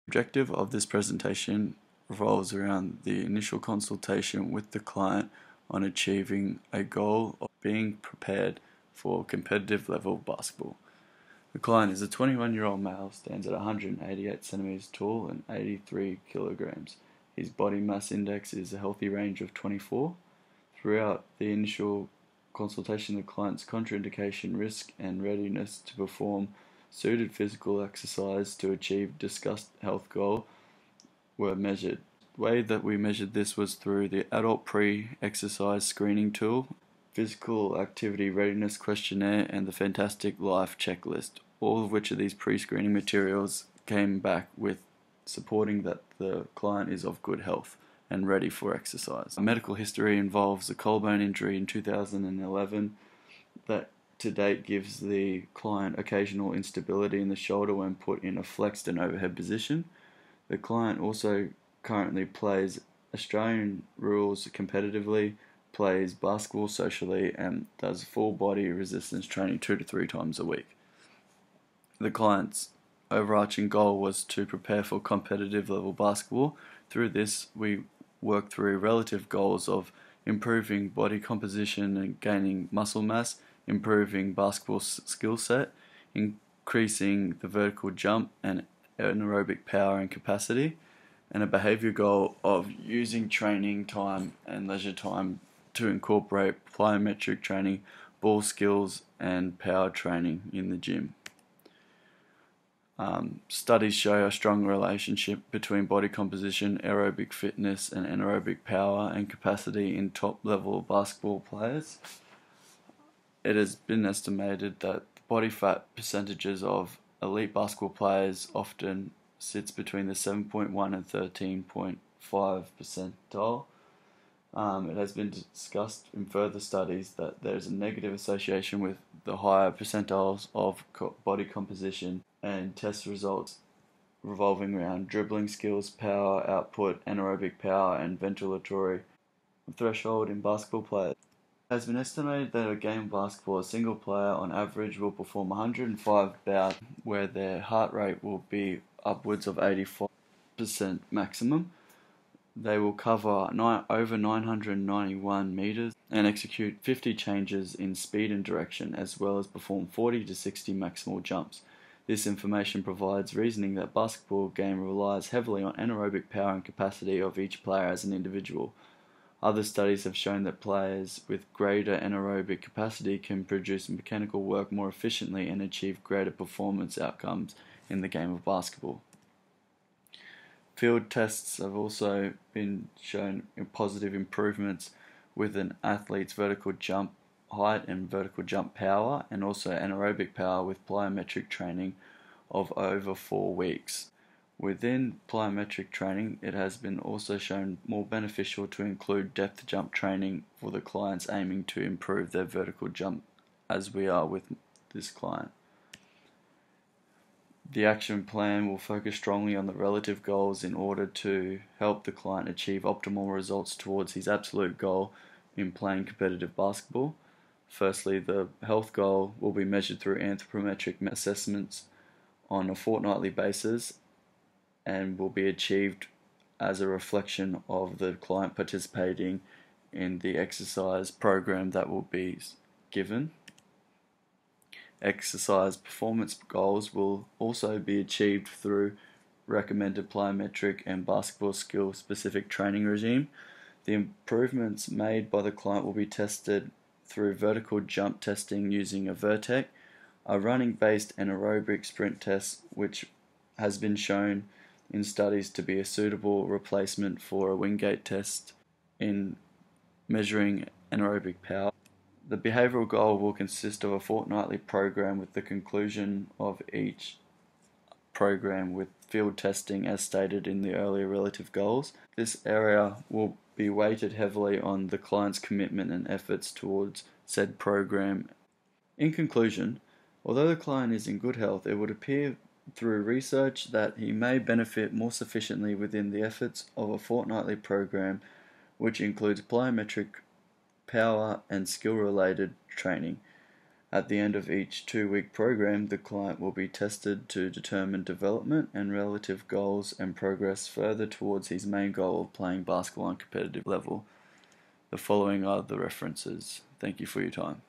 The objective of this presentation revolves around the initial consultation with the client on achieving a goal of being prepared for competitive level basketball. The client is a 21-year-old male, stands at 188 centimeters tall and 83 kilograms. His body mass index is a healthy range of 24. Throughout the initial consultation, the client's contraindication, risk, and readiness to perform suited physical exercise to achieve discussed health goal were measured. The way that we measured this was through the adult pre-exercise screening tool, physical activity readiness questionnaire, and the Fantastic Life checklist, all of which of these pre-screening materials came back with supporting that the client is of good health and ready for exercise. Medical history involves a collarbone injury in 2011 that to date gives the client occasional instability in the shoulder when put in a flexed and overhead position. The client also currently plays Australian rules competitively, plays basketball socially, and does full body resistance training 2 to 3 times a week. The client's overarching goal was to prepare for competitive level basketball. Through this, we worked through relative goals of improving body composition and gaining muscle mass, improving basketball skill set, increasing the vertical jump and anaerobic power and capacity, and a behaviour goal of using training time and leisure time to incorporate plyometric training, ball skills, and power training in the gym. Studies show a strong relationship between body composition, aerobic fitness, and anaerobic power and capacity in top-level basketball players. It has been estimated that body fat percentages of elite basketball players often sits between the 7.1 and 13.5 percentile. It has been discussed in further studies that there is a negative association with the higher percentiles of body composition, and test results revolving around dribbling skills, power output, anaerobic power, and ventilatory threshold in basketball players. It has been estimated that a game of basketball, a single player on average will perform 105 bouts where their heart rate will be upwards of 85% maximum. They will cover over 991 meters and execute 50 changes in speed and direction, as well as perform 40 to 60 maximal jumps. This information provides reasoning that basketball game relies heavily on anaerobic power and capacity of each player as an individual. Other studies have shown that players with greater anaerobic capacity can produce mechanical work more efficiently and achieve greater performance outcomes in the game of basketball. Field tests have also been shown positive improvements with an athlete's vertical jump height and vertical jump power, and also anaerobic power with plyometric training of over 4 weeks. Within plyometric training, it has been also shown more beneficial to include depth jump training for the clients aiming to improve their vertical jump, as we are with this client. The action plan will focus strongly on the relative goals in order to help the client achieve optimal results towards his absolute goal in playing competitive basketball. Firstly, the health goal will be measured through anthropometric assessments on a fortnightly basis and will be achieved as a reflection of the client participating in the exercise program that will be given. Exercise performance goals will also be achieved through recommended plyometric and basketball skill specific training regime. The improvements made by the client will be tested through vertical jump testing using a Vertec, a running based anaerobic sprint test which has been shown in studies to be a suitable replacement for a Wingate test in measuring anaerobic power. The behavioural goal will consist of a fortnightly program with the conclusion of each program with field testing as stated in the earlier relative goals. This area will be weighted heavily on the client's commitment and efforts towards said program. In conclusion, although the client is in good health, it would appear through research that he may benefit more sufficiently within the efforts of a fortnightly program which includes plyometric power and skill related training. At the end of each 2-week program, the client will be tested to determine development and relative goals and progress further towards his main goal of playing basketball on a competitive level. The following are the references. Thank you for your time.